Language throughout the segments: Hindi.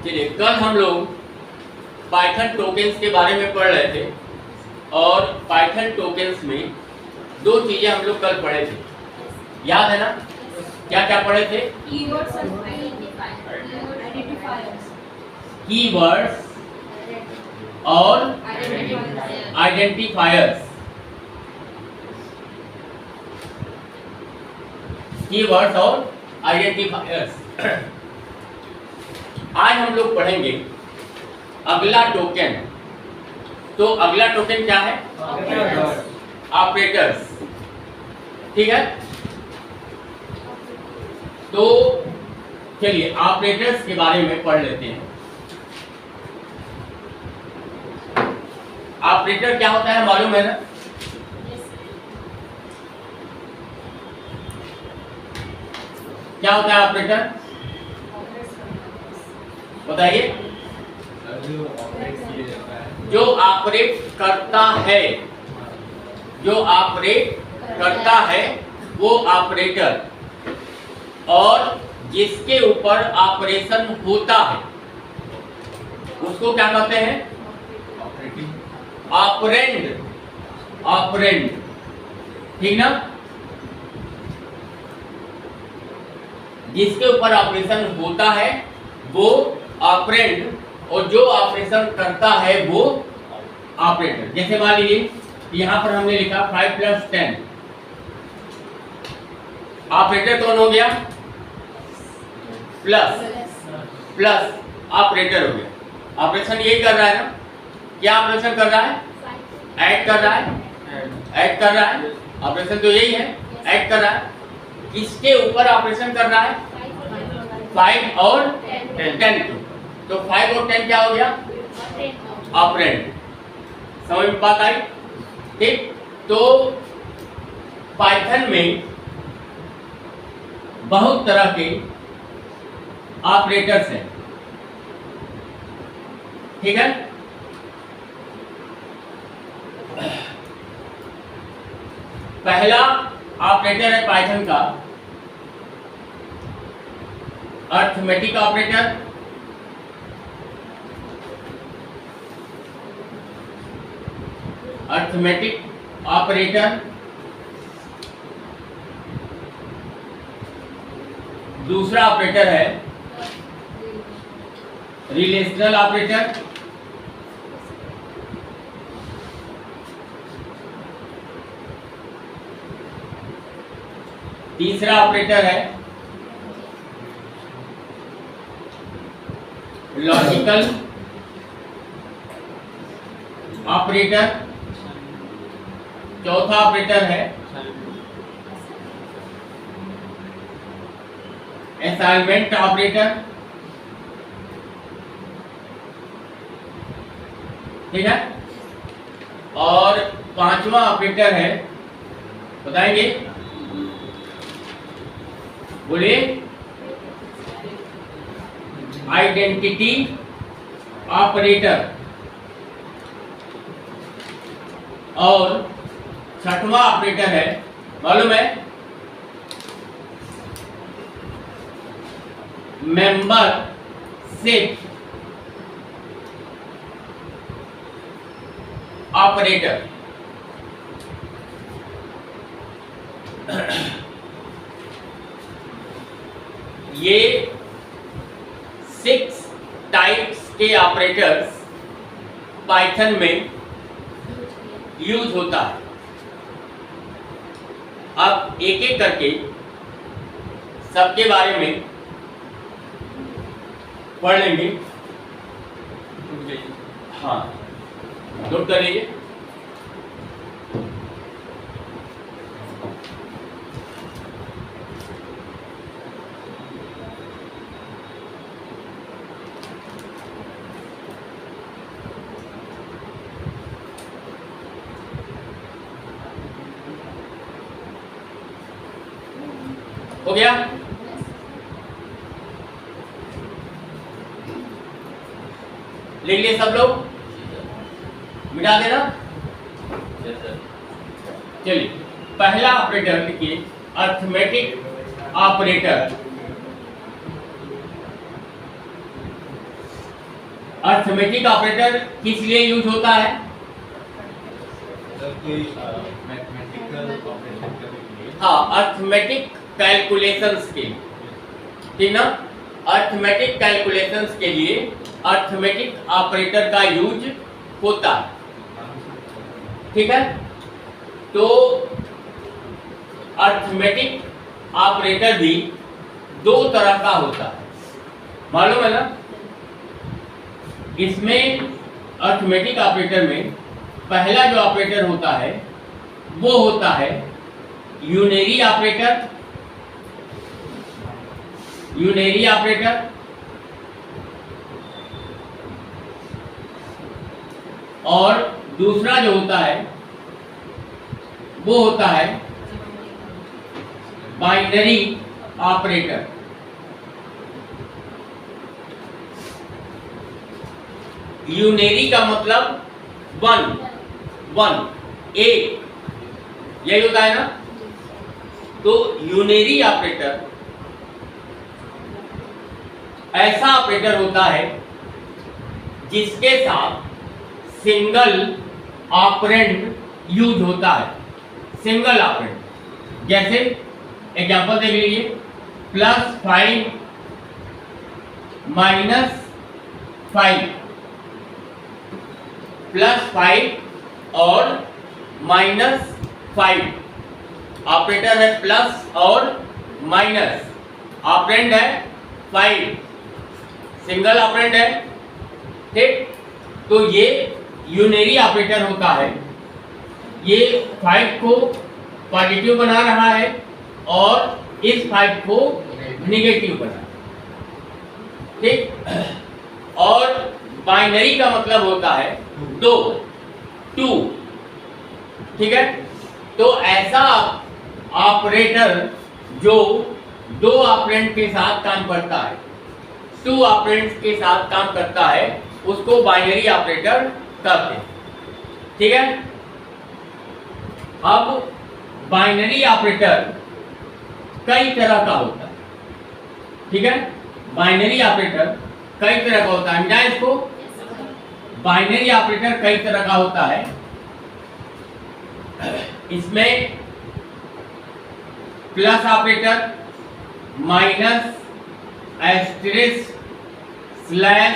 चलिए, कल हम लोग पाइथन टोकन्स के बारे में पढ़ रहे थे और पाइथन टोकन्स में दो चीजें हम लोग कल पढ़े थे, याद है ना? क्या क्या पढ़े थे? कीवर्ड्स और कीवर्ड्स और आइडेंटिफायर्स। कीवर्ड्स और आइडेंटिफायर्स। आज हम लोग पढ़ेंगे अगला टोकन। तो अगला टोकन क्या है? ऑपरेटर्स। ठीक है, तो चलिए ऑपरेटर्स के बारे में पढ़ लेते हैं। ऑपरेटर क्या होता है मालूम है ना? क्या होता है ऑपरेटर, बताइए। जो ऑपरेट करता है, जो ऑपरेट करता है वो ऑपरेटर, और जिसके ऊपर ऑपरेशन होता है उसको क्या कहते हैं? ऑपरेंड। ऑपरेंड, ठीक ना? जिसके ऊपर ऑपरेशन होता है वो ऑपरेंड, और जो ऑपरेशन करता है वो ऑपरेटर। जैसे मान लीजिए यहां पर हमने लिखा 5 + 10, ऑपरेटर कौन हो गया? प्लस प्लस ऑपरेटर हो गया। ऑपरेशन यही कर रहा है ना? क्या ऑपरेशन कर रहा है? ऐड कर रहा है, ऐड कर रहा है। ऑपरेशन तो यही है, ऐड कर रहा है। किसके ऊपर ऑपरेशन कर रहा है? 5 और 10। तो 5 और 10 क्या हो गया? ऑपरेंड। समझ में बात आई? ठीक, तो पाइथन में बहुत तरह के ऑपरेटर्स हैं, ठीक है? पहला ऑपरेटर है पाइथन का अर्थमेटिक ऑपरेटर। Arithmetic operator. दूसरा ऑपरेटर है रिलेशनल ऑपरेटर। तीसरा ऑपरेटर है लॉजिकल ऑपरेटर। चौथा ऑपरेटर है असाइनमेंट ऑपरेटर, ठीक है? और पांचवा ऑपरेटर है, बताएंगे? बोलिए। Identity operator. और छठवां ऑपरेटर है, मालूम है? Membership operator. ये 6 टाइप्स के ऑपरेटर्स पाइथन में यूज होता है। अब एक एक करके सबके बारे में पढ़ लेंगे। हाँ, नोट कर लीजिए। हो गया? लिख लिए सब लोग? मिटा देना। चलिए, पहला ऑपरेटर लिखिए, अर्थमेटिक ऑपरेटर। अर्थमेटिक ऑपरेटर किस लिए यूज होता है? हाँ, अर्थमेटिक कैलकुलेशंस के लिए, ठीक ना। अर्थमेटिक कैलकुलेशंस के लिए अर्थमेटिक ऑपरेटर का यूज होता है, ठीक है। तो अर्थमेटिक ऑपरेटर भी दो तरह का होता है, मालूम है ना। इसमें अर्थमेटिक ऑपरेटर में पहला जो ऑपरेटर होता है वो होता है यूनरी ऑपरेटर, यूनरी ऑपरेटर, और दूसरा जो होता है वो होता है बाइनरी ऑपरेटर। यूनरी का मतलब वन, वन, एक, यही होता है ना। तो यूनरी ऑपरेटर ऐसा ऑपरेटर होता है जिसके साथ सिंगल ऑपरेंड यूज होता है, सिंगल ऑपरेंड। जैसे एग्जांपल देख लीजिए, +5 -5, +5 और -5 ऑपरेटर है, प्लस और माइनस, ऑपरेंड है 5, सिंगल ऑपरेंड है, ठीक। तो ये यूनरी ऑपरेटर होता है, ये 5 को पॉजिटिव बना रहा है और इस 5 को नेगेटिव बना रहा है, ठीक। और बाइनरी का मतलब होता है दो, 2, ठीक है। तो ऐसा ऑपरेटर जो दो ऑपरेंड के साथ काम करता है, 2 ऑपरेंड्स के साथ काम करता है, उसको बाइनरी ऑपरेटर कहते हैं, ठीक है। अब बाइनरी ऑपरेटर कई तरह का होता है, ठीक है। बाइनरी ऑपरेटर कई तरह का होता है, समझा इसको। बाइनरी ऑपरेटर कई तरह का होता है, इसमें plus operator, minus, asterisk, slash,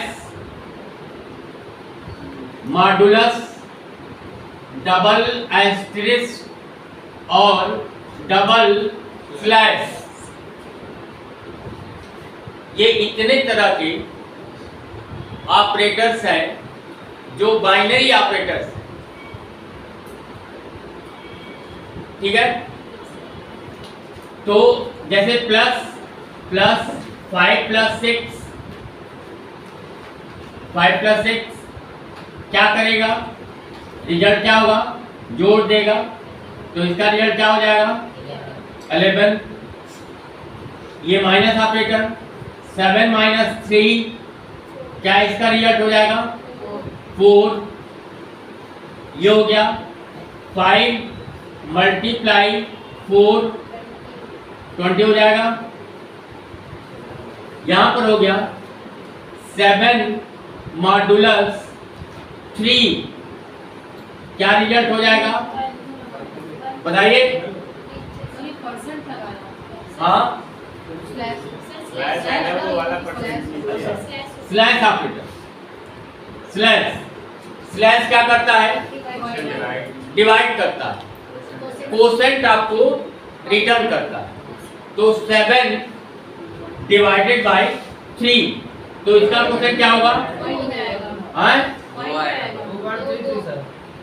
modulus, double asterisk और डबल स्लैश, ये इतने तरह के ऑपरेटर्स हैं जो बाइनरी ऑपरेटर्स, ठीक है। तो जैसे प्लस 5 + 6, 5 + 6 क्या करेगा, रिजल्ट क्या होगा, जोड़ देगा, तो इसका रिजल्ट क्या हो जाएगा 11। ये माइनस ऑपरेटर 7 - 3, क्या इसका रिजल्ट हो जाएगा 4। ये हो गया 5 × 4 20 हो जाएगा। यहां पर हो गया 7 मॉडुलस 3, क्या रिजल्ट हो जाएगा बताइए। हाँ, स्लैश ऑपरेटर, स्लैश क्या करता है, डिवाइड करता है, कोसेंट आपको रिटर्न करता है। तो 7 / 3, तो इसका कोसेंट क्या होगा,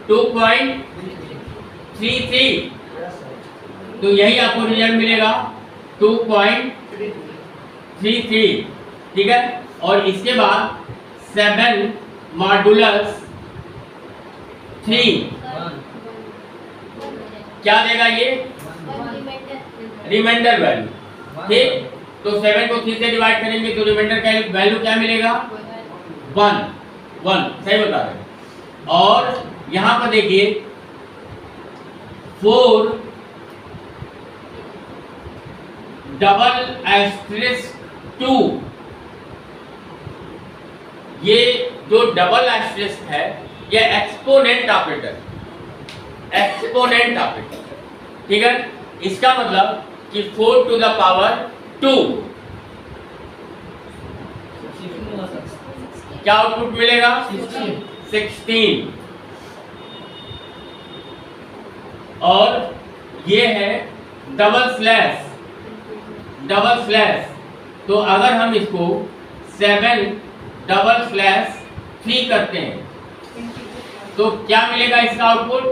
2.33, तो यही आपको रिजल्ट मिलेगा 2.33, ठीक है। और इसके बाद 7 मॉडुलस 3 क्या देगा, ये रिमाइंडर वैल्यू, ठीक। तो 7 को 3 से डिवाइड करेंगे तो रिमाइंडर का वैल्यू क्या मिलेगा 1, सही बता रहे हैं। और यहां पर देखिए 4 / 2, ये जो डबल एस्टेरिस्क है ये एक्सपोनेंट ऑपरेटर, एक्सपोनेंट ऑपरेटर, ठीक है। इसका मतलब कि 4 टू द पावर 2 क्या आउटपुट मिलेगा? 16। और ये है डबल स्लैश, डबल स्लैश, तो अगर हम इसको 7 डबल स्लैश 3 करते हैं तो क्या मिलेगा इसका आउटपुट?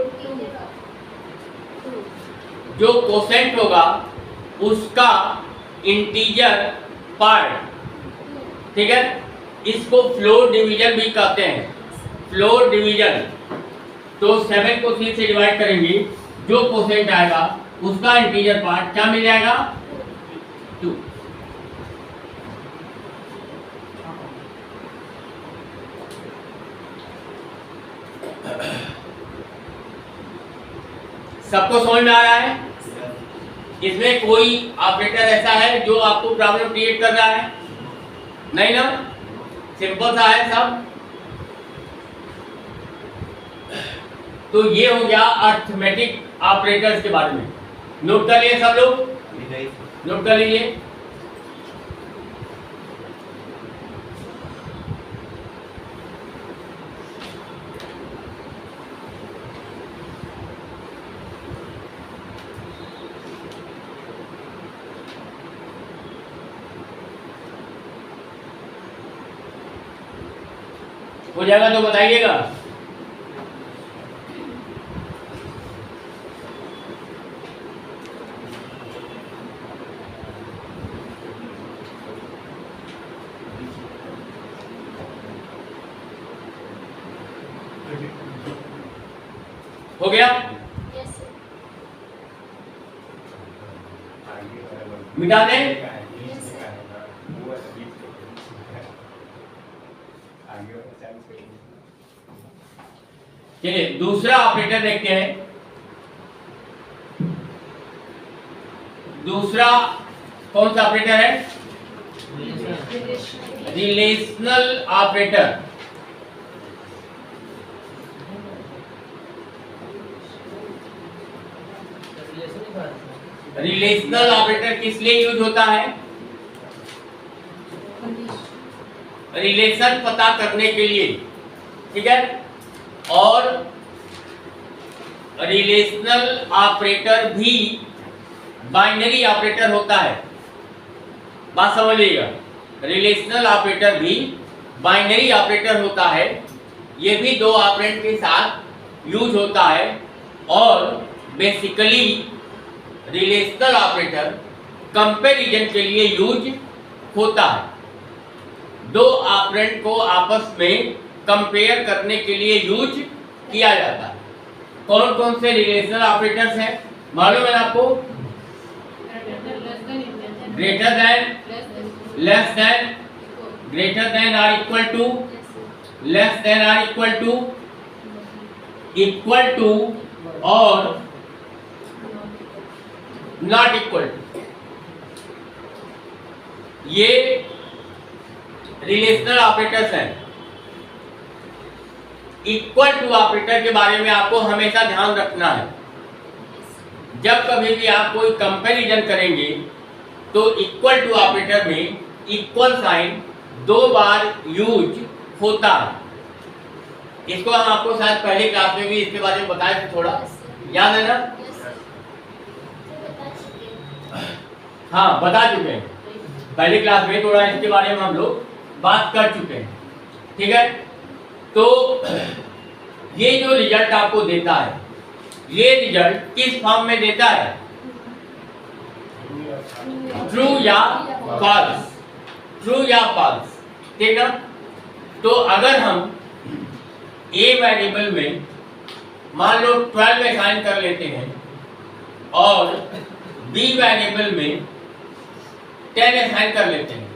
जो कोसेंट होगा उसका इंटीजर पार्ट, ठीक है। इसको फ्लोर डिवीजन भी कहते हैं, फ्लोर डिवीजन। तो 7 को 3 से डिवाइड करेंगे, जो कोसेंट आएगा उसका इंटीजर पार्ट क्या मिल जाएगा? 2। सबको समझ में आ रहा है? इसमें कोई ऑपरेटर ऐसा है जो आपको प्रॉब्लम क्रिएट कर रहा है? नहीं ना, सिंपल सा है सब। तो ये हो गया अर्थमेटिक ऑपरेटर्स के बारे में। नोट कर लिए सब लोग? नोट कर लीजिए। हो जाएगा तो बताइएगा। हो गया? मिटा दें? चलिए दूसरा ऑपरेटर देखते हैं। दूसरा कौन सा ऑपरेटर है? Relational operator. रिलेशनल ऑपरेटर किस लिए यूज होता है? रिलेशन पता करने के लिए, ठीक है। और रिलेशनल ऑपरेटर भी बाइनरी ऑपरेटर होता है। बात समझिएगा, रिलेशनल ऑपरेटर भी बाइनरी ऑपरेटर होता है। ये भी 2 ऑपरेंड के साथ यूज होता है। और बेसिकली रिलेशनल ऑपरेटर कंपैरिजन के लिए यूज होता है। 2 ऑपरेंड को आपस में कंपेयर करने के लिए यूज किया जाता है। कौन कौन से रिलेशनल ऑपरेटर्स हैं मालूम है आपको? Greater than, less than, greater than or equal to, less than or equal to और नॉट इक्वल टू। ये रिलेशनल ऑपरेटर्स हैं। इक्वल टू ऑपरेटर के बारे में आपको हमेशा ध्यान रखना है। जब कभी भी आप कोई कंपैरिजन करेंगे तो इक्वल टू ऑपरेटर में इक्वल साइन 2 बार यूज होता है। इसको हम आपको शायद पहले क्लास में भी इसके बारे में बताए थे, थोड़ा याद है ना? हाँ, बता चुके हैं पहली क्लास में, थोड़ा इसके बारे में हम लोग बात कर चुके हैं, ठीक है। तो ये जो रिजल्ट आपको देता है, ये रिजल्ट किस फॉर्म में देता है? ट्रू या फॉल्स, ट्रू या फॉल्स, ठीक है। तो अगर हम ए वेरिएबल में मान लो 12 असाइन कर लेते हैं और बी वेरिएबल में 10 असाइन कर लेते हैं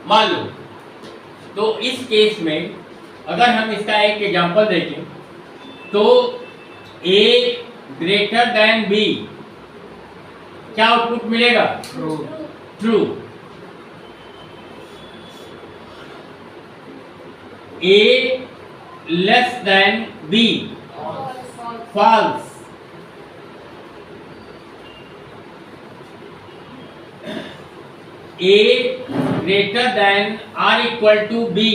मान लो, तो इस केस में अगर हम इसका एक एग्जांपल देखें तो a ग्रेटर देन b क्या आउटपुट मिलेगा? True. a less than B, false. A greater than or equal to B,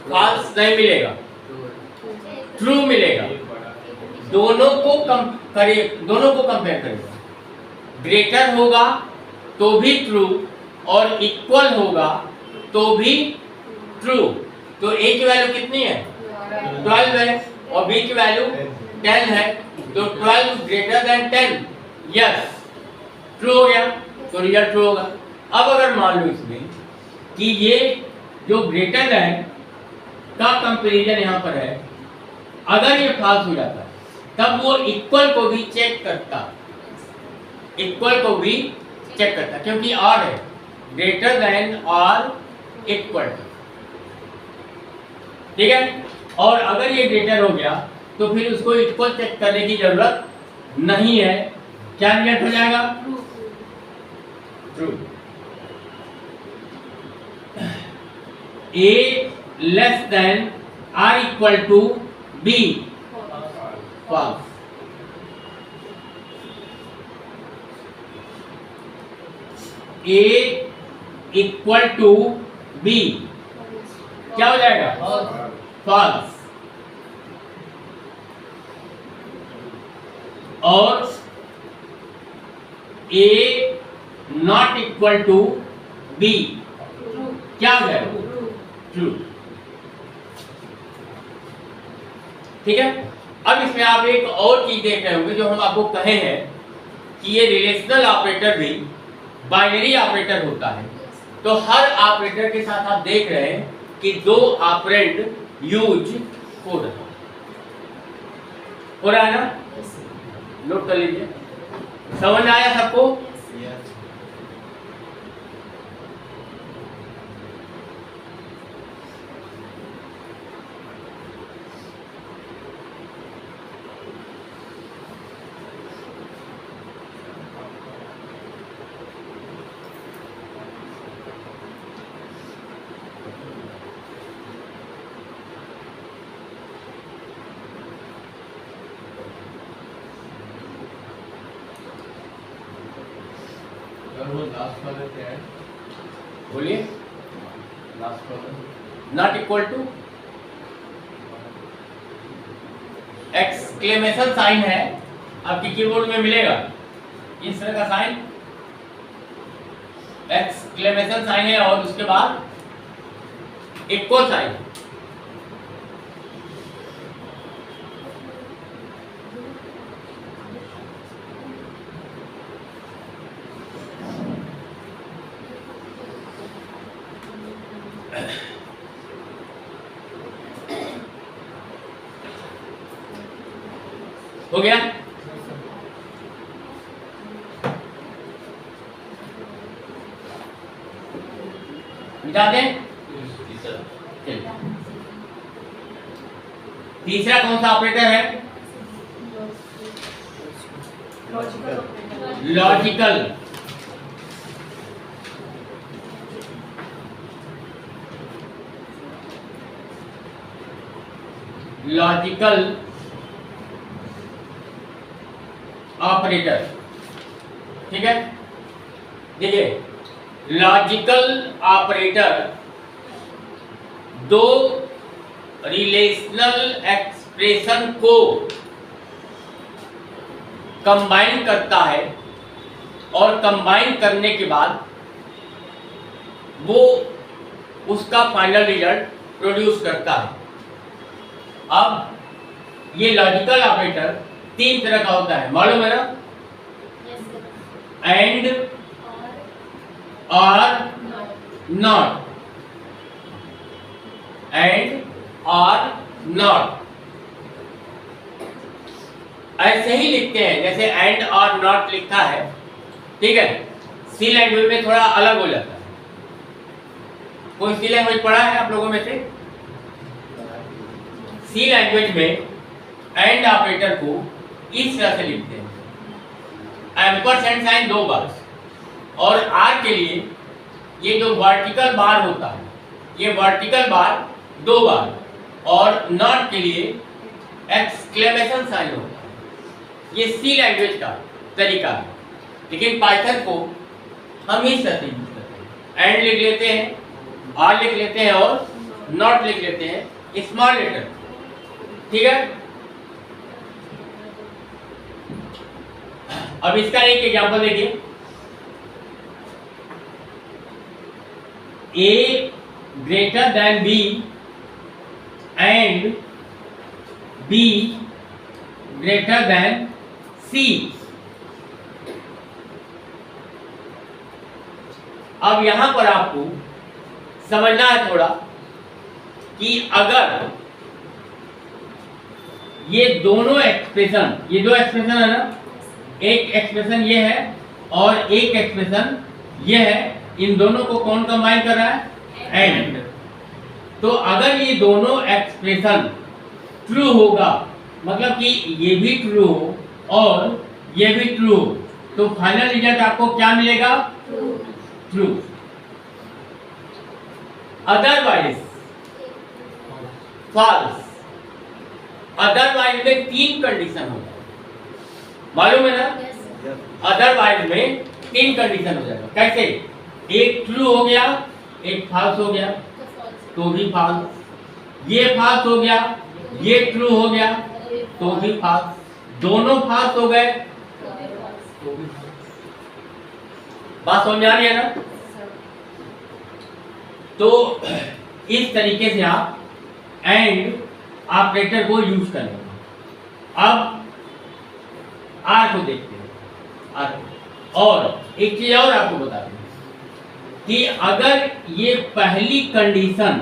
false नहीं मिलेगा, ट्रू मिलेगा। दोनों को कंपेयर करेगा। ग्रेटर होगा तो भी ट्रू और इक्वल होगा तो भी ट्रू। तो ए की वैल्यू कितनी है? 12 है और बी की वैल्यू 10 है, तो 12 ग्रेटर देन 10, यस ट्रू हो गया, तो रिजल्ट ट्रू होगा। अब अगर मान लो इसमें कि ये जो ग्रेटर देन का कंपैरिजन यहाँ पर है, अगर ये फॉल्स हो जाता है तब वो इक्वल को भी चेक करता, इक्वल को भी चेक करता, क्योंकि और है ग्रेटर देन और इक्वल, ठीक है। और अगर ये ग्रेटर हो गया तो फिर उसको इक्वल चेक करने की जरूरत नहीं है। क्या रिजल्ट हो जाएगा? True. A less than or equal to B, false. A equal to B क्या हो जाएगा? फॉल्स। और A not equal to B क्या हो जाएगा? ट्रू। ठीक है। अब इसमें आप एक और चीज देख रहे होंगे जो हम आपको कहे हैं कि ये रिलेशनल ऑपरेटर भी बाइनरी ऑपरेटर होता है। तो हर ऑपरेटर के साथ आप देख रहे हैं कि दो ऑपरेंड यूज हो रहा है ना? नोट कर लीजिए। समझ आया सबको? लास्ट वाला क्या है? बोलिए। लास्ट वाला not equal to exclamation sign है, आपके कीबोर्ड में मिलेगा इस तरह का साइन, एक्सक्लेमेशन साइन है और उसके बाद इक्वल साइन। हो गया? मिटा दें? तीसरा कौन सा ऑपरेटर है? लॉजिकल। लॉजिकल ऑपरेटर, ठीक है। देखिए, लॉजिकल ऑपरेटर दो रिलेशनल एक्सप्रेशन को कंबाइन करता है और कंबाइन करने के बाद वो उसका फाइनल रिजल्ट प्रोड्यूस करता है। अब ये लॉजिकल ऑपरेटर तीन तरह का होता है, मालूम है ना? एंड, और, नॉट। एंड और नॉट ऐसे ही लिखते हैं जैसे एंड और नॉट लिखा है, ठीक है। सी लैंग्वेज में थोड़ा अलग हो जाता है। कोई सी लैंग्वेज पढ़ा है आप लोगों में से? सी लैंग्वेज में एंड ऑपरेटर को इस तरह से लिखते हैं, एम्परसेंड साइन दो बार, और आर के लिए ये जो वर्टिकल बार होता है, ये वर्टिकल बार 2 बार, और नॉट के लिए एक्सक्लेमेशन साइन होता है। ये सी लैंग्वेज का तरीका है, लेकिन पाइथन को हम इस तरह से यूज करते हैं। एंड लिख लेते हैं, आर लिख लेते हैं और नॉट लिख लेते हैं स्मॉल लेटर, ठीक है। अब इसका एक एग्जांपल देखिए, A greater than B and B greater than C। अब यहां पर आपको समझना है थोड़ा कि अगर ये दोनों एक्सप्रेशन, ये दो एक्सप्रेशन है ना, एक एक्सप्रेशन ये है और एक एक्सप्रेशन ये है, इन दोनों को कौन कंबाइन कर रहा है? एंड। तो अगर ये दोनों एक्सप्रेशन ट्रू होगा, मतलब कि ये भी ट्रू हो और ये भी ट्रू हो, तो फाइनल रिजल्ट आपको क्या मिलेगा? ट्रू। Otherwise false. अदरवाइज में 3 कंडीशन होगा, मालूम है ना? अदरवाइज में 3 कंडीशन हो जाएगा। कैसे? एक ट्रू हो गया, एक फॉल्स हो गया, तो भी फॉल्स। ये फॉल्स हो गया, ये ट्रू हो गया, तो भी फॉल्स। दोनों फॉल्स हो गए तो भी फॉल्स। बात समझ आ रही है ना? तो इस तरीके से आप एंड ऑपरेटर को यूज करेंगे। अब आर को देखते हैं। और एक चीज और आपको बता दें कि अगर ये पहली कंडीशन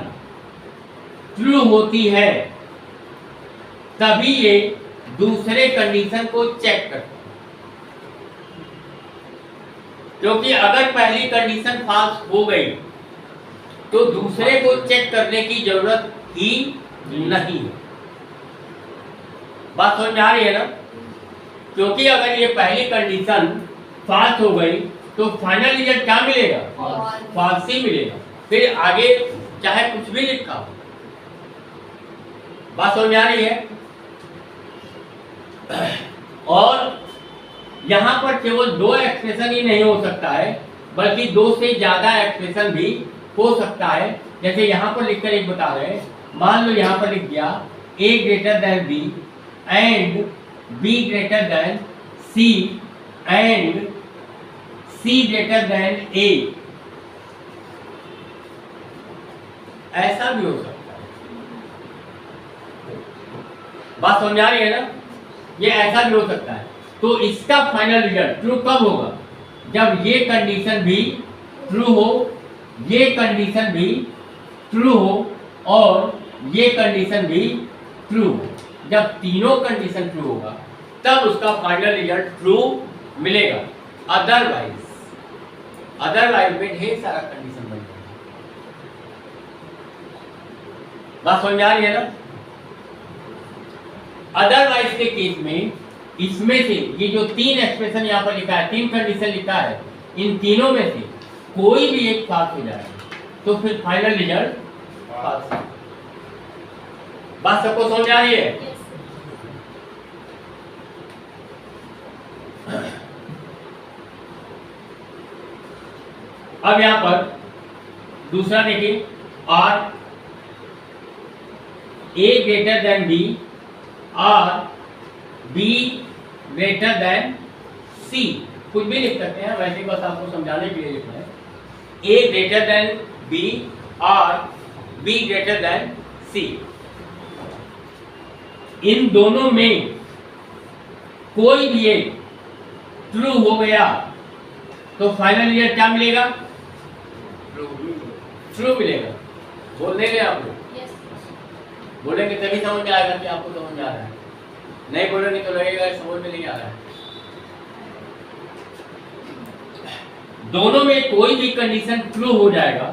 ट्रू होती है तभी ये दूसरे कंडीशन को चेक करता है, क्योंकि अगर पहली कंडीशन फॉल्स हो गई तो दूसरे को चेक करने की जरूरत ही नहीं है। बात समझ में आ रही है ना? क्योंकि अगर ये पहली कंडीशन फॉल्स हो गई तो फाइनल रिजल्ट क्या मिलेगा? फॉल्स ही मिलेगा, फिर आगे चाहे कुछ भी लिखा हो। बात समझ में आ रही है? और यहां पर केवल 2 एक्सप्रेशन ही नहीं हो सकता है, बल्कि 2 से ज्यादा एक्सप्रेशन भी हो सकता है। जैसे यहां पर लिखकर एक बता रहे हैं, मान लो यहां पर लिख दिया A greater than B and B greater than C and C greater than A। ऐसा भी हो सकता है। बात समझ आ रही है ना? ये ऐसा भी हो सकता है। तो इसका फाइनल रिजल्ट ट्रू कब होगा? जब ये कंडीशन भी ट्रू हो, ये कंडीशन भी ट्रू हो और ये कंडीशन भी ट्रू हो। जब तीनों कंडीशन ट्रू होगा तब उसका फाइनल रिजल्ट ट्रू मिलेगा। अदरवाइज में ढेर सारा कंडीशन बन जाएगा। बात समझ आ रही है ना? अदरवाइज के केस में इसमें से ये जो 3 एक्सप्रेशन यहाँ पर लिखा है, 3 कंडीशन लिखा है, इन तीनों में से कोई भी एक फॉल्स हो जाएगा तो फिर फाइनल रिजल्ट फॉल्स। बात सबको समझ आ रही है? अब यहां पर दूसरा देखिए, और A ग्रेटर देन B और B ग्रेटर देन C। कुछ भी लिख सकते हैं, वैसे बस आपको समझाने के लिए लिखना है। A ग्रेटर देन B और B ग्रेटर देन C। इन दोनों में कोई भी एक ट्रू हो गया तो फाइनल रिजल्ट क्या मिलेगा? ट्रू मिलेगा। बोल देंगे आप लोग? बोलेंगे तभी समझ में आएगा कि आपको समझ में आ रहा है, नहीं बोलेंगे तो लगेगा समझ में नहीं आ रहा है। दोनों में कोई भी कंडीशन ट्रू हो जाएगा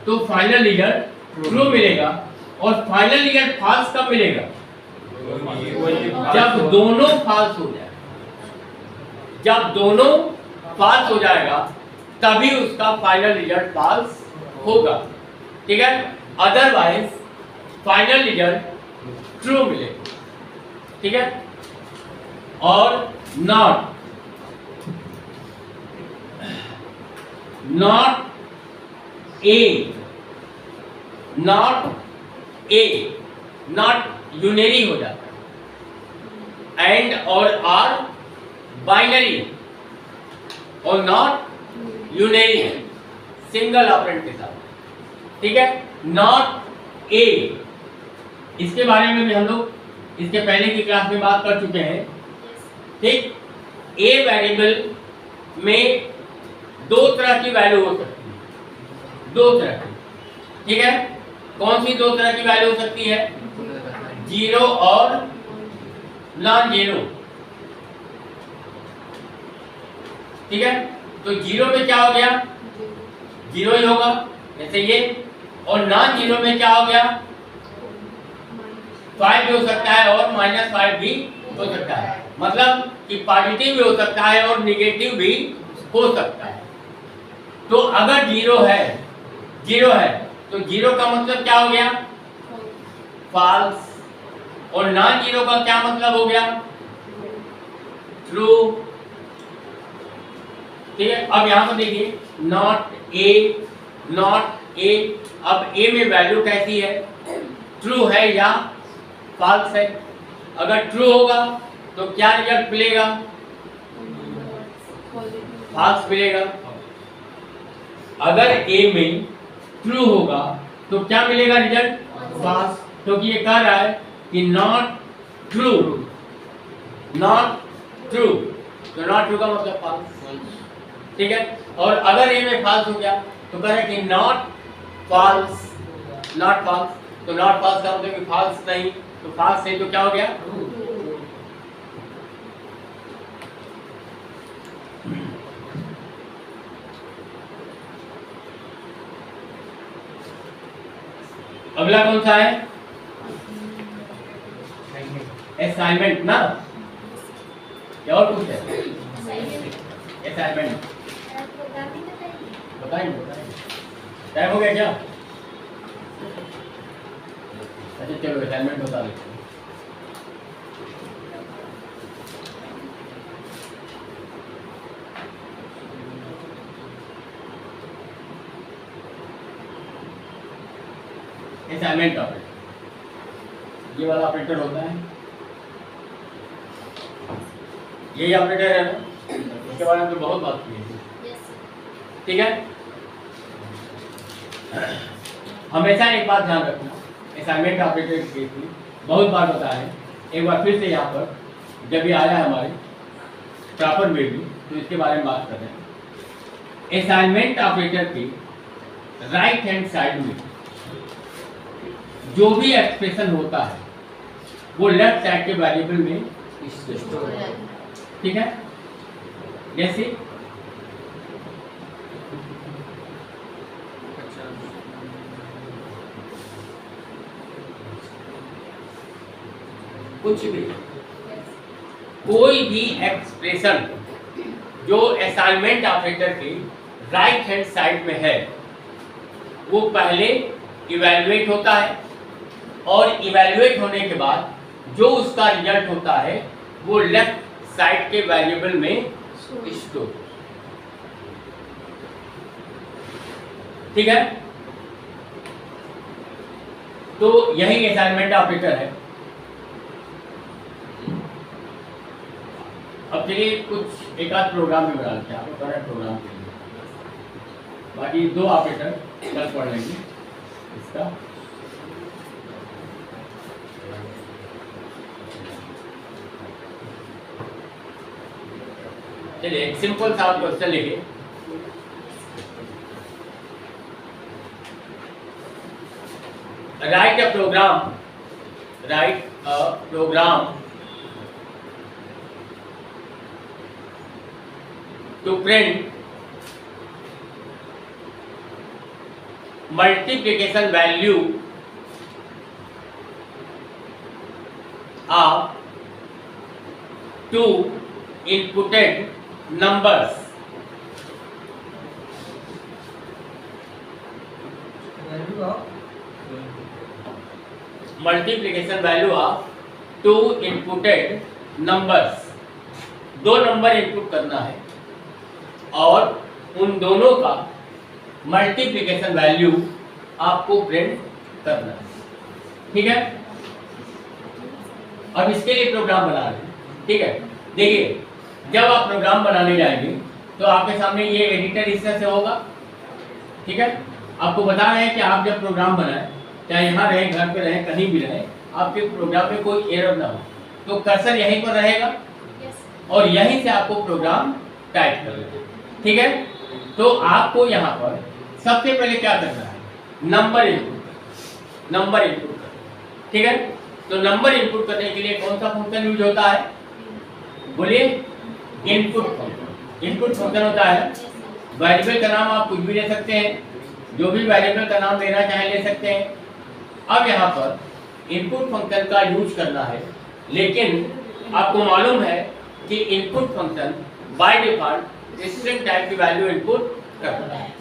तो फाइनल रिजल्ट ट्रू मिलेगा। और फाइनल रिजल्ट फॉल्स कब मिलेगा? जब दोनों फॉल्स हो जाएगा। जब दोनों फॉल्स हो जाएगा तभी उसका फाइनल रिजल्ट फॉल्स होगा, ठीक है। अदरवाइज फाइनल रिजल्ट ट्रू मिलेगा, ठीक है। और नॉट नॉट यूनरी हो जाता है, एंड और आर बाइनरी, और नॉट यूनरी है सिंगल ऑपरेंड के साथ, ठीक है। नॉट ए, इसके बारे में भी हम लोग इसके पहले की क्लास में बात कर चुके हैं, ठीक। ए वेरिएबल में दो तरह की वैल्यू हो सकती है, दो तरह की, ठीक है। कौन सी दो तरह की वैल्यू हो सकती है? जीरो और नॉन जीरो, ठीक है। तो जीरो में क्या हो गया? जीरो ही होगा, जैसे ये। और नॉन जीरो में क्या हो गया? 5 भी हो सकता है और -5 भी हो सकता है, मतलब कि पॉजिटिव भी हो सकता है और निगेटिव भी हो सकता है। तो अगर जीरो है तो जीरो का मतलब क्या हो गया? फॉल्स। और नॉन जीरो का क्या मतलब हो गया? ट्रू, ठीक है। अब यहां पर देखिए नॉट ए, अब ए में वैल्यू कैसी है? ट्रू है या फॉल्स है? अगर ट्रू होगा तो क्या रिजल्ट मिलेगा? फॉल्स मिलेगा। अगर ए में ट्रू होगा तो क्या मिलेगा रिजल्ट? फॉल्स, क्योंकि ये कह रहा है कि नॉट ट्रू, तो नॉट ट्रू का मतलब फॉल्स, ठीक है। और अगर ए में फॉल्स हो गया तो कह रहा है कि नॉट फॉल्स, तो नॉट फॉल्स का मतलब कि फॉल्स नहीं, तो फॉल्स नहीं तो क्या हो गया? अगला कौन सा है? असाइनमेंट ना, क्या और कुछ है? असाइनमेंट बताएंगे। टाइम हो गया क्या? अच्छा चलो असाइनमेंट बता देते हैं। असाइनमेंट ऑपरेटर, ये वाला ऑपरेटर होता है, यही ऑपरेटर है ना, इसके बारे में तो बहुत बात की है, ठीक है। हमेशा एक बात ध्यान रखना, असाइनमेंट ऑपरेटर के केस में बहुत बार बताया है, एक बार फिर से यहाँ पर जब ये आया है हमारे प्रॉपर वे में तो इसके बारे में बात कर रहे हैं। असाइनमेंट ऑपरेटर के राइट हैंड साइड में जो भी एक्सप्रेशन होता है वो लेफ्ट साइड के वेरिएबल में स्टोर है, ठीक है। जैसे कुछ भी, कोई भी एक्सप्रेशन जो असाइनमेंट ऑपरेटर के राइट हैंड साइड में है वो पहले इवैल्यूएट होता है, और इवैल्यूएट होने के बाद जो उसका रिजल्ट होता है वो लेफ्ट साइड के वेरिएबल में स्टोर, ठीक है। तो यही असाइनमेंट ऑपरेटर है। अब चलिए कुछ एक आध प्रोग्राम में बना लेते हैं आपको करंट प्रोग्राम के लिए, बाकी दो ऑपरेटर कल पढ़ लेंगे इसका। चलिए एक सिंपल सा क्वेश्चन लिखिए, write a program to print multiplication value of two inputted numbers multiplication value of two inputted numbers, दो नंबर इनपुट करना है और उन दोनों का मल्टीप्लिकेशन वैल्यू आपको प्रिंट करना है। ठीक है, अब इसके लिए प्रोग्राम बना रहे हैं। ठीक है, देखिए जब आप प्रोग्राम बनाने जाएंगे तो आपके सामने ये एडिटर इस तरह से होगा। ठीक है, आपको बता रहे हैं कि आप जब प्रोग्राम बनाएं, चाहे यहाँ रहे, घर पे रहे, कहीं भी रहे, आपके प्रोग्राम में कोई एरर ना हो, तो कर्सर यहीं पर रहेगा और यहीं से आपको प्रोग्राम टाइप कर लेना है। ठीक है, तो आपको यहाँ पर सबसे पहले क्या करना है, नंबर इनपुट करना। ठीक है, तो नंबर इनपुट करने के लिए कौन सा फंक्शन यूज होता है, बोलिए, इनपुट फंक्शन। इनपुट फंक्शन होता है, वेरिएबल का नाम आप कुछ भी ले सकते हैं, जो भी वेरिएबल का नाम लेना चाहे ले सकते हैं। अब यहाँ पर इनपुट फंक्शन का यूज करना है, लेकिन आपको मालूम है कि input function by default string type की वैल्यू इनपुट करता है।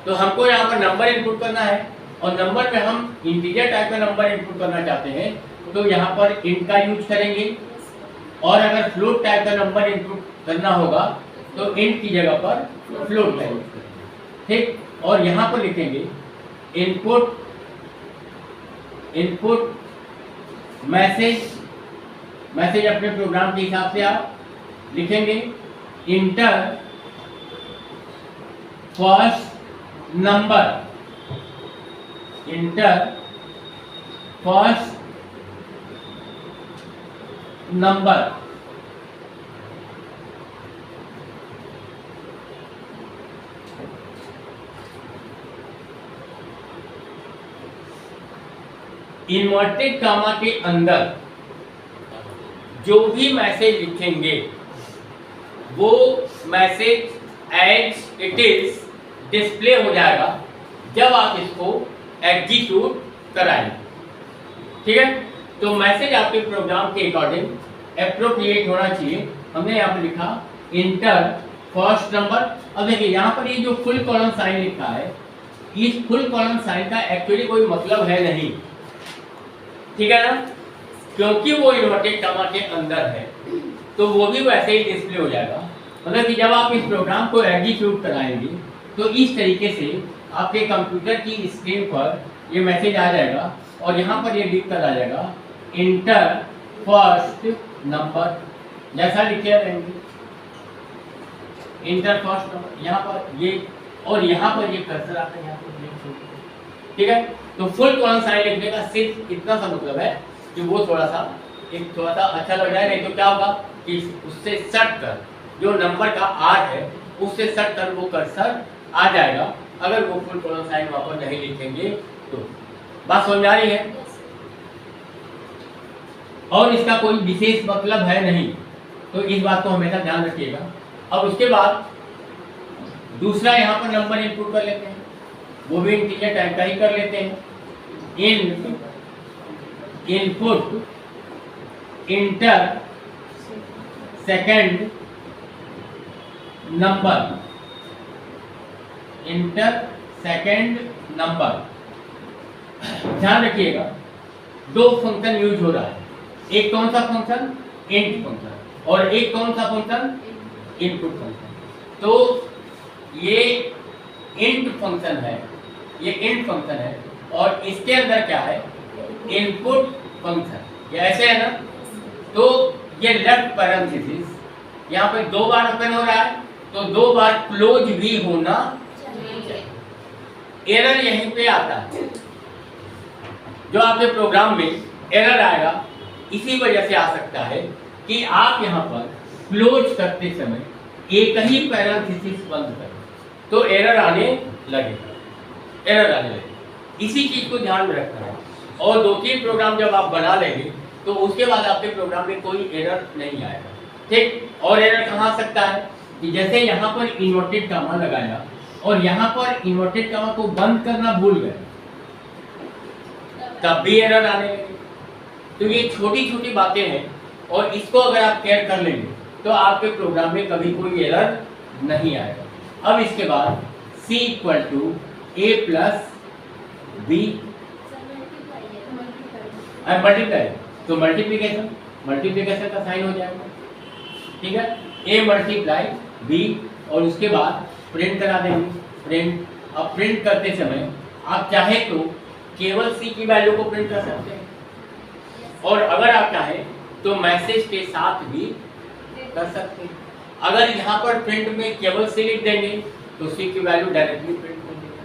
तो हमको यहाँ पर नंबर इनपुट करना है और नंबर में हम इंटीजर टाइप का नंबर इनपुट करना चाहते हैं, तो यहाँ पर इंट का यूज करेंगे, और अगर फ्लोट टाइप का नंबर इनपुट करना होगा तो इंट की जगह पर फ्लोट का यूज करेंगे। ठीक, और यहाँ पर लिखेंगे इनपुट मैसेज अपने प्रोग्राम के हिसाब से आप लिखेंगे, enter first number inverted comma के अंदर जो भी मैसेज लिखेंगे वो message as it is display हो जाएगा जब आप इसको एग्जीक्यूट कराएंगे। ठीक है, तो मैसेज आपके प्रोग्राम के अकॉर्डिंग एप्रोप्रिएट होना चाहिए। हमने यहाँ पर लिखा इंटर फर्स्ट नंबर। अब देखिए यहाँ पर ये जो फुल कॉलम साइन लिखा है, इस फुल कॉलम साइन का एक्चुअली कोई मतलब है नहीं। ठीक है ना, क्योंकि वो इन्वर्टेड कामा के अंदर है तो वो भी वैसे ही डिस्प्ले हो जाएगा। मतलब कि जब आप इस प्रोग्राम को एग्जीक्यूट कराएंगे तो इस तरीके से आपके कंप्यूटर की स्क्रीन पर ये मैसेज आ जाएगा और यहाँ पर ये लिख कर आ जाएगा इंटर फर्स्ट नंबर, जैसा लिखे रहेंगे इंटर फर्स्ट नंबर यहाँ पर ये, और यहाँ पर ये कर्सर आता है यहाँ पर। ठीक है, तो फुल कॉलम साइन लिखने का सिर्फ इतना सा मतलब है कि वो थोड़ा सा अच्छा लग रहा है, नहीं तो क्या होगा कि उससे सट कर जो नंबर का आर है उससे सट कर वो कर्सर आ जाएगा, अगर वो फुल कॉलम साइन वहां पर नहीं लिखेंगे तो। बात समझ आ रही है? और इसका कोई विशेष मतलब है नहीं, तो इस बात को हमेशा ध्यान रखिएगा। अब उसके बाद दूसरा यहाँ पर नंबर इनपुट कर लेते हैं, वो भी इंटीजर टाइप का ही कर लेते हैं। Input inter second number. ध्यान रखिएगा दो फंक्शन यूज हो रहा है, एक कौन सा फंक्शन, इंट फंक्शन, और एक कौन सा फंक्शन, इनपुट फंक्शन। तो ये इंट फंक्शन है, और इसके अंदर क्या है, इनपुट फंक्शन, ये ऐसे है ना। तो ये लेफ्ट पैरेंथेसिस यहाँ पे 2 बार ओपन हो रहा है तो 2 बार क्लोज भी होना चाहिए। एरर यहीं पे आता है, जो आपके प्रोग्राम में एरर आएगा इसी वजह से आ सकता है कि आप यहाँ पर क्लोज करते समय एक ही पैरेंथेसिस बंद करें तो एरर आने लगेगा। इसी चीज को ध्यान में रखना है, और 2-3 प्रोग्राम जब आप बना लेंगे तो उसके बाद आपके प्रोग्राम में कोई एरर नहीं आएगा। ठीक, और एरर कहाँ आ सकता है कि जैसे यहाँ पर इन्वर्टेड कामा लगाया और यहाँ पर इन्वर्टेड कामा को बंद करना भूल गए तब भी एरर आने लगे। तो ये छोटी छोटी बातें हैं और इसको अगर आप केयर कर लेंगे तो आपके प्रोग्राम में कभी कोई एरर नहीं आएगा। अब इसके बाद C = A+ बी मल्टीप्लाई, तो मल्टीप्लिकेशन का साइन हो जाएगा, ठीक है। ए मल्टीप्लाई बी और उसके बाद प्रिंट करा देंगे, प्रिंट। अब प्रिंट करते समय आप चाहे तो केवल सी की वैल्यू को प्रिंट कर सकते हैं, और अगर आप चाहें तो मैसेज के साथ भी कर सकते हैं। अगर यहाँ पर प्रिंट में केवल सी लिख देंगे तो सी की वैल्यू डायरेक्टली प्रिंट कर देगा,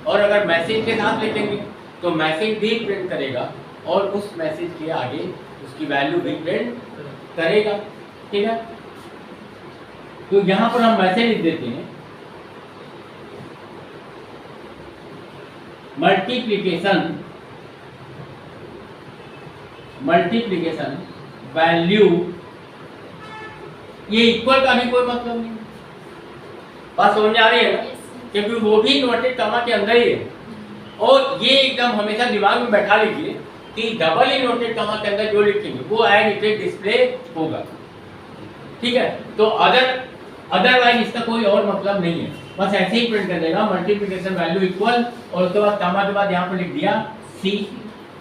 और अगर मैसेज के साथ लिखेंगे तो मैसेज भी प्रिंट करेगा और उस मैसेज के आगे उसकी वैल्यू भी प्रिंट करेगा, ठीक है। तो यहाँ पर हम मैसेज लिख देते हैं मल्टीप्लिकेशन वैल्यू, ये इक्वल का भी कोई मतलब नहीं, बात समझ में आ रही है ना, क्योंकि वो भी इन्वर्टेड कॉमा के अंदर ही है। और ये एकदम हमेशा दिमाग में बैठा लीजिए कि डबल इन्वर्टेड कॉमा के अंदर जो लिखेंगे वो एज इट इज डिस्प्ले होगा, ठीक है। तो अदरवाइज इसका कोई और मतलब नहीं है, बस ऐसे ही प्रिंट कर देगा मल्टीप्लिकेशन वैल्यू इक्वल, और उसके बाद कॉमा के बाद यहाँ पर लिख दिया सी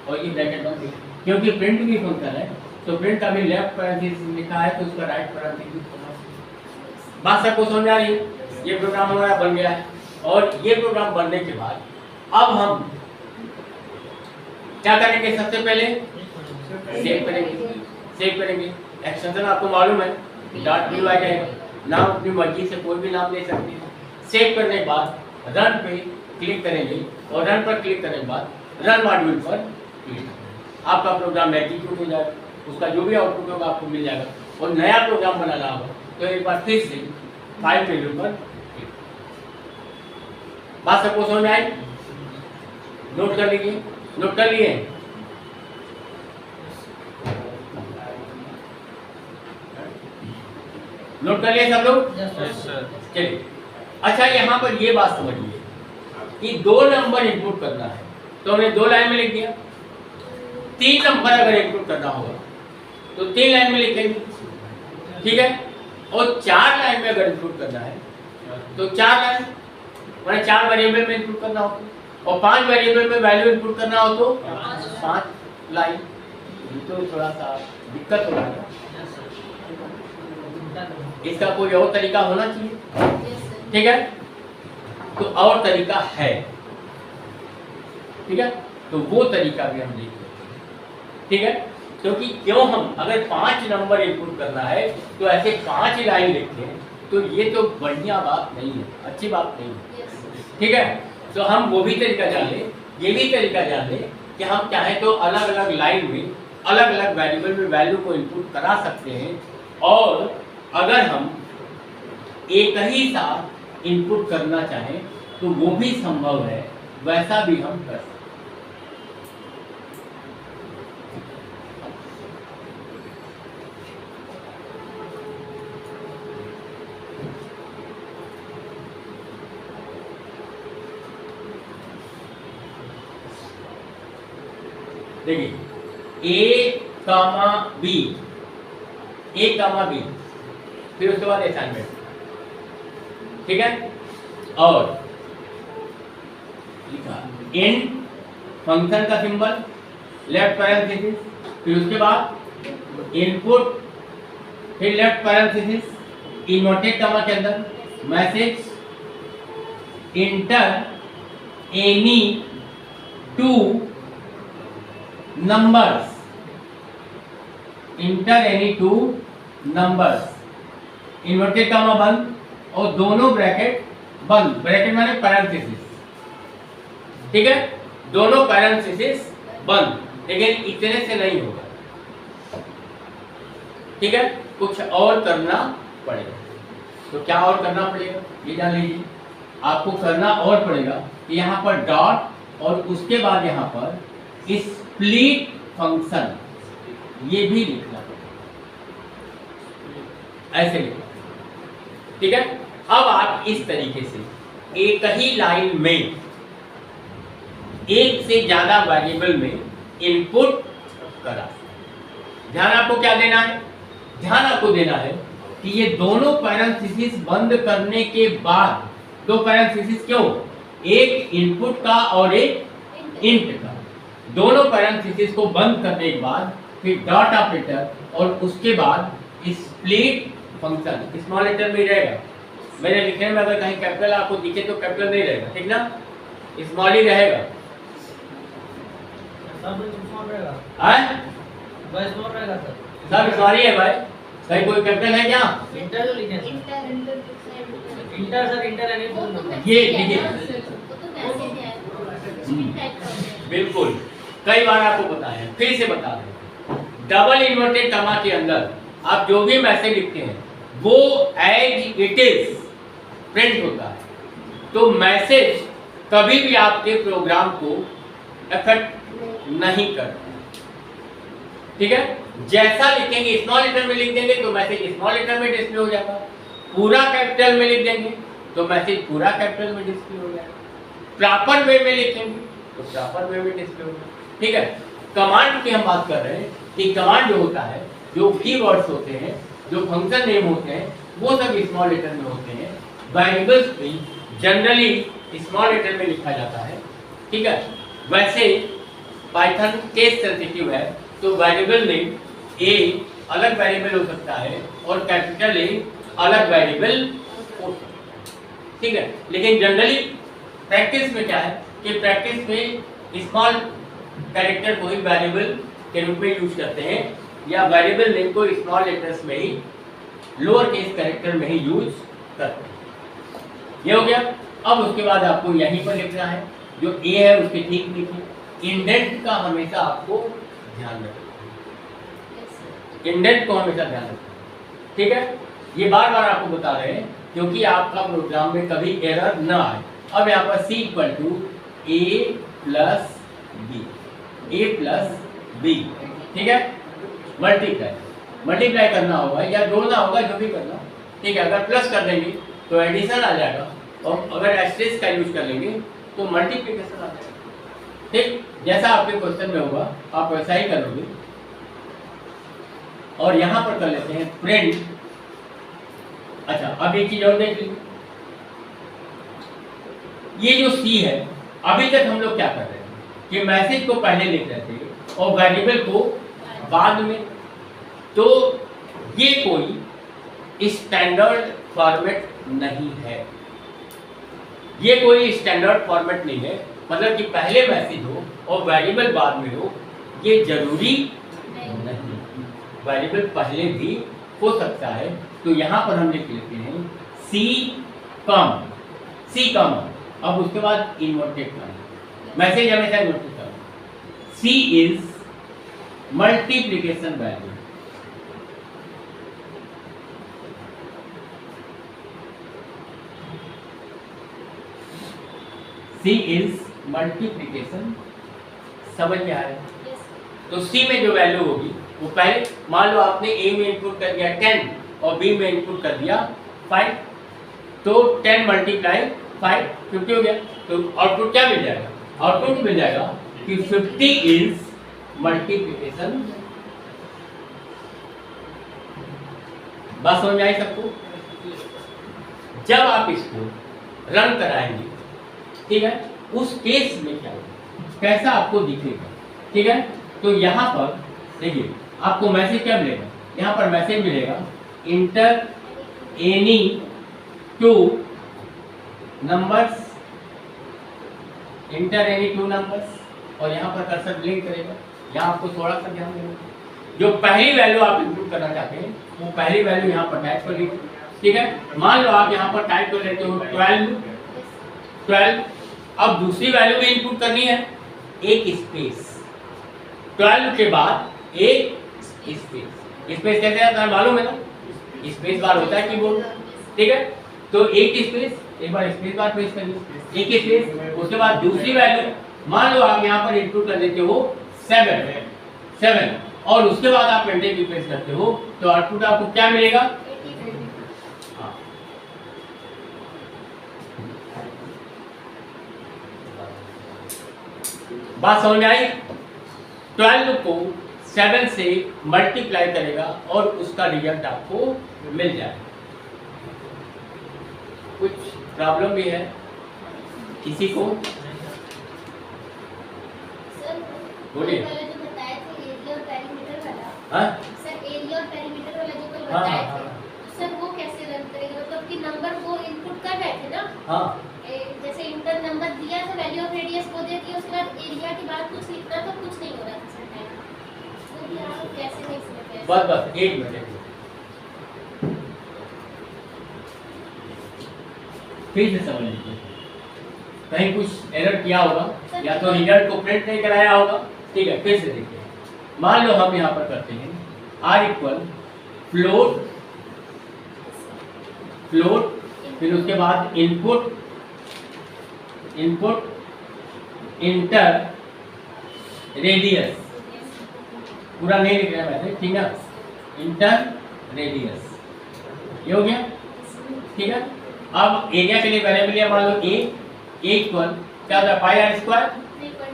और ये ब्रैकेट बंद किया, क्योंकि प्रिंट भी फंक्शन है तो प्रिंट का भी लेफ्ट पैरेंथेसिस लिखा है तो उसका राइट पैरेंथेसिस। बात सबको समझ आ रही है? ये प्रोग्राम हमारा बन गया है, और ये प्रोग्राम बनने के बाद अब हम क्या करेंगे, सबसे पहले सेव करेंगे। एक्सटेंशन आपको मालूम है डॉट व्यू आ जाएगा, नाम अपनी मर्जी से कोई भी नाम ले सकते हैं। सेव करने के बाद रन पे क्लिक करेंगे, और रन पर क्लिक करने के बाद रन मॉड्यूल पर क्लिक, आपका प्रोग्राम एग्जीक्यूट हो जाएगा, उसका जो भी आउटपुट होगा आपको मिल जाएगा। और नया प्रोग्राम बनाना होगा तो एक बार फिर से फाइल मेन्यू पर क्लिक। बात सबको समझ में आई? नोट कर लीजिए, नोट कर लिए? नोट कर लिए सब लोग? चलिए, अच्छा यहाँ पर ये बात समझिए कि 2 नंबर इनपुट करना है तो हमने 2 लाइन में लिख दिया। 3 नंबर अगर इनपुट करना होगा तो 3 लाइन में लिखेंगे, ठीक है। और 4 लाइन में अगर इनपुट करना है तो 4 लाइन, मैंने 4 वेरिएबल में इनपुट करना हो, और 5 वेरिएबल में वैल्यू इनपुट करना हो तो 5 लाइन। तो थोड़ा सा दिक्कत हो रहा है, इसका कोई और तरीका होना चाहिए, ठीक है। तो और तरीका है, ठीक है, तो वो तरीका भी हम देख लेते हैं, ठीक है। क्योंकि क्यों हम अगर 5 नंबर इनपुट करना है तो ऐसे 5 लाइन लिखते हैं तो ये तो बढ़िया बात नहीं है, अच्छी बात नहीं है, ठीक है। तो हम वो भी तरीका जान लें, ये भी तरीका जान लें कि हम चाहे तो अलग अलग लाइन में अलग अलग वेरिएबल में वैल्यू को इनपुट करा सकते हैं, और अगर हम एक ही साथ इनपुट करना चाहें तो वो भी संभव है, वैसा भी हम कर सकते हैं। देखिए ए कामा बी, फिर उसके बाद असाइनमेंट, ठीक है। और लिखा इन फंक्शन का सिंबल, लेफ्ट पैरेंथेसिस, फिर उसके बाद इनपुट, फिर लेफ्ट पैरेंथेसिस, इन्वर्टेड कॉमा के अंदर message, inter any 2 numbers, inter any 2 numbers, inverted comma बंद और दोनों ब्रैकेट बंद, ब्रैकेट माने पैरेंथेसिस, ठीक है, दोनों पैरेंथेसिस बंद, लेकिन इतने से नहीं होगा, ठीक है, कुछ और करना पड़ेगा। तो क्या और करना पड़ेगा ये जान लीजिए, आपको करना और पड़ेगा कि यहाँ पर डॉट और उसके बाद यहाँ पर स्प्लिट फंक्शन, ये भी लिखना पड़ेगा, ऐसे लिखना, ठीक है। अब आप इस तरीके से एक ही लाइन में एक से ज्यादा वेरिएबल में इनपुट करा। ध्यान आपको क्या देना है, ध्यान आपको देना है कि ये दोनों पैरेंथेसिस बंद करने के बाद, 2 पैरेंथेसिस क्यों, एक इनपुट का और एक इंट का। दोनों पैरेंथेसिस को बंद करने के बाद फिर डॉट ऑपरेटर और उसके बाद स्प्लिट फंक्शन स्मॉल लेटर में ही रहेगा। मेरे लिखने में अगर कहीं कैपिटल आपको दिखे तो कैपिटल नहीं रहेगा, ठीक ना, स्मॉल ही रहेगा। सब स्मॉल ही है भाई, कहीं कोई कैपिटल है क्या? इंटर जो लिखे सर, इंटर सर, इंटर है नहीं ये देखिए बिल्कुल, कई बार आपको बताया है, फिर से बता दें, डबल इन्वर्टेड कॉमा के अंदर आप जो भी मैसेज लिखते हैं वो एज इट इज प्रिंट होता है। तो मैसेज कभी भी आपके प्रोग्राम को अफेक्ट नहीं करता, ठीक है। जैसा लिखेंगे स्मॉल लेटर में लिख देंगे तो मैसेज स्मॉल लेटर में डिस्प्ले हो जाएगा, पूरा कैपिटल में लिख देंगे तो मैसेज पूरा कैपिटल में डिस्प्ले हो जाएगा, प्रॉपर वे में लिखेंगे तो प्रॉपर वे में डिस्प्ले होगा, ठीक है। कमांड की हम बात कर रहे हैं कि कमांड जो होता है, जो कीवर्ड्स होते हैं, जो फंक्शन नेम होते हैं, वो सब स्मॉल लेटर में होते हैं। वेरिएबल्स भी जनरली स्मॉल लेटर में लिखा जाता है, ठीक है। वैसे पाइथन केस सेंसिटिव है तो वेरिएबल नेम ए अलग वेरिएबल हो सकता है और कैपिटल ए अलग वेरिएबल हो सकता है, ठीक है। लेकिन जनरली प्रैक्टिस में क्या है कि प्रैक्टिस में स्मॉल कैरेक्टर को ही वेरिएबल के रूप में यूज करते हैं या वेरिएबल नेम को स्मॉल लेटर्स में ही, लोअर केस कैरेक्टर में ही यूज करते हैं। ये हो गया। अब उसके बाद आपको यहीं पर लिखना है, जो ए है उसके ठीक नीचे इंडेंट का हमेशा आपको ध्यान रखना, इंडेंट को हमेशा ध्यान रखना, ठीक है। ये बार बार आपको बता रहे हैं क्योंकि आपका प्रोग्राम में कभी एरर ना आए। अब यहाँ पर C = A + B, A + B, ठीक है। मल्टीप्लाई करना होगा या जोड़ना होगा, जो भी करना, ठीक है। अगर प्लस कर देंगे तो एडिशन आ जाएगा और अगर एस्टेरिस्क का यूज कर लेंगे तो मल्टीप्लिकेशन आ जाएगा, ठीक। जैसा आपके क्वेश्चन में होगा आप वैसा ही करोगे। और यहाँ पर कर लेते हैं प्रिंट। अच्छा, अब एक चीज और देख लीजिए, ये जो C है, अभी तक हम लोग क्या कर रहे हैं कि मैसेज को पहले लिख रहे थे और वेरिएबल को बाद में। तो ये कोई स्टैंडर्ड फॉर्मेट नहीं है, ये कोई स्टैंडर्ड फॉर्मेट नहीं है, मतलब कि पहले मैसेज हो और वेरिएबल बाद में हो, ये जरूरी नहीं, वेरिएबल पहले भी हो सकता है। तो यहाँ पर हम लिख लेते हैं C कॉमा, अब उसके बाद इन्वर्टेड कॉमा, मैसेज हमेशा inverted comma. C is multiplication value, C is multiplication, समझ में आ रहा है? तो C में जो वैल्यू होगी वो पहले, मान लो आपने A में इनपुट कर दिया 10 और B में इनपुट कर दिया 5, तो 10 × 5 50 हो गया। तो आउटपुट क्या मिल जाएगा? आउटपुट मिल जाएगा कि 50 इज मल्टीप्लिकेशन। बात समझ में आई सबको? जब आप इसको रन कराएंगे, ठीक है, उस केस में क्या होगा, कैसा आपको दिखेगा, ठीक है। तो यहाँ पर देखिए आपको मैसेज क्या मिलेगा, यहाँ पर मैसेज मिलेगा inter any 2 numbers, inter any 2 numbers, और यहाँ पर कर्सर ब्लिंक करेगा। यहाँ आपको थोड़ा सा ध्यान देना, जो पहली वैल्यू आप इनपुट करना चाहते हैं वो पहली वैल्यू यहाँ पर टाइप कर लीजिए, ठीक है। मान लो आप यहाँ पर टाइप कर लेते हो 12, अब दूसरी वैल्यू भी इनपुट करनी है, एक स्पेस, 12 के बाद एक स्पेस कैसे आता है मालूम है ना, स्पेस बार होता है कीबोर्ड, ठीक है। तो एक स्पेस, एक बार स्पेस बार प्रेस करिए, एक स्पेस, उसके बाद दूसरी वैल्यू, मान लो आप यहाँ पर इनपुट कर देते हो 7 और उसके बाद आप एंटर की प्रेस करते हो तो आउटपुट आपको क्या मिलेगा? हाँ, बात समझ में आई? 12 को 7 से मल्टीप्लाई करेगा और उसका रिजल्ट आपको मिल जाएगा। कुछ प्रॉब्लम भी है किसी को? बोलिए। पहले जो बताए थे एरिया और पेरीमीटर वाला, हाँ सर एरिया और पेरीमीटर वाला जो कल हाँ बताए हाँ थे, सर वो कैसे रन करेंगे? मतलब कि नंबर वो इनपुट कर रहे थे ना, हाँ जैसे इंटर नंबर दिया था, वैल्यू ऑफ रेडियस को दे दिया, उसके बाद एरिया के बाद कुछ लिखना तो कुछ नहीं हो रहा था सर टाइम, तो भी आप कैसे नहीं समझ रहे? बस एक मिनट फिर से समझ लीजिए। कहीं कुछ एरर किया होगा या तो रिजल्ट को प्रिंट नहीं कराया होगा। ठीक है, फिर से देखिए। मान लो हम यहाँ पर करते हैं आर इक्वल फ्लोट, फिर उसके बाद इनपुट इंटर रेडियस, पूरा नहीं लिख रहा है वैसे, ठीक है, इंटर रेडियस, ये हो गया। ठीक है, अब एरिया के लिए वेरिएबल है मान लो ए इक्वल क्या होता है पाई आर स्क्वायर,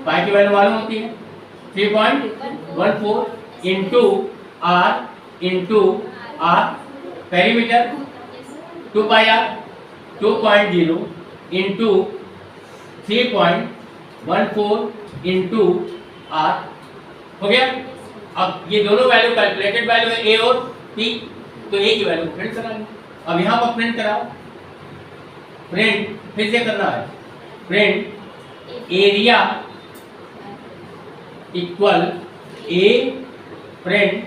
पाई की वैल्यू मालूम होती है 3.14 into R, perimeter 2 pi R 2.0 into 3.14 into R, हो गया। अब ये दोनों वैल्यू कैलकुलेटेड वैल्यू है ए और पी, तो ए की वैल्यू प्रिंट करानी। अब यहाँ पर प्रिंट कराओ, प्रिंट फिर से करना है, प्रिंट एरिया इक्वल ए प्रिंट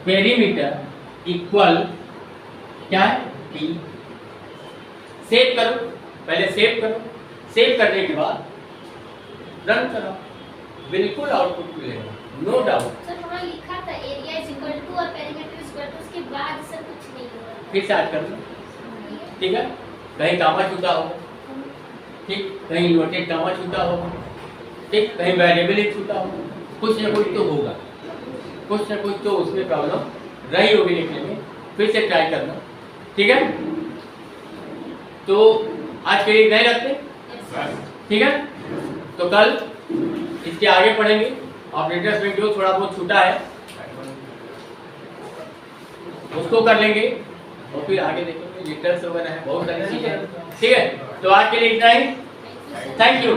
पेरीमीटर इक्वल क्या है पी। सेव करो, पहले सेव करो, सेव करने के बाद रन करो, बिल्कुल आउटपुट मिलेगा, नो डाउट। सर वहाँ लिखा था एरिया इज इक्वल टू और पेरीमीटर इज इक्वल टू, उसके बाद सर कुछ नहीं हो रहा। फिर से ऐड कर लो, ठीक है, कहीं कामा छूटा हो, ठीक, कहीं इन्वर्टेड कामा छूटा हो, ठीक, कहीं वेरिएबल ही छूटा हो, कुछ ना कुछ तो होगा, कुछ ना कुछ तो उसमें प्रॉब्लम रही होगी लिखने में। फिर से ट्राई करना, ठीक है। तो आज के लिए नहीं रखते, ठीक है, तो कल इसके आगे पढ़ेंगे। ऑपरेटर्स में जो थोड़ा बहुत छूटा है उसको कर लेंगे और फिर आगे देखेंगे, रिटर्न्स वगैरह है, बहुत सारी चीजें, ठीक है। तो आज के लिए इतना ही, थैंक यू।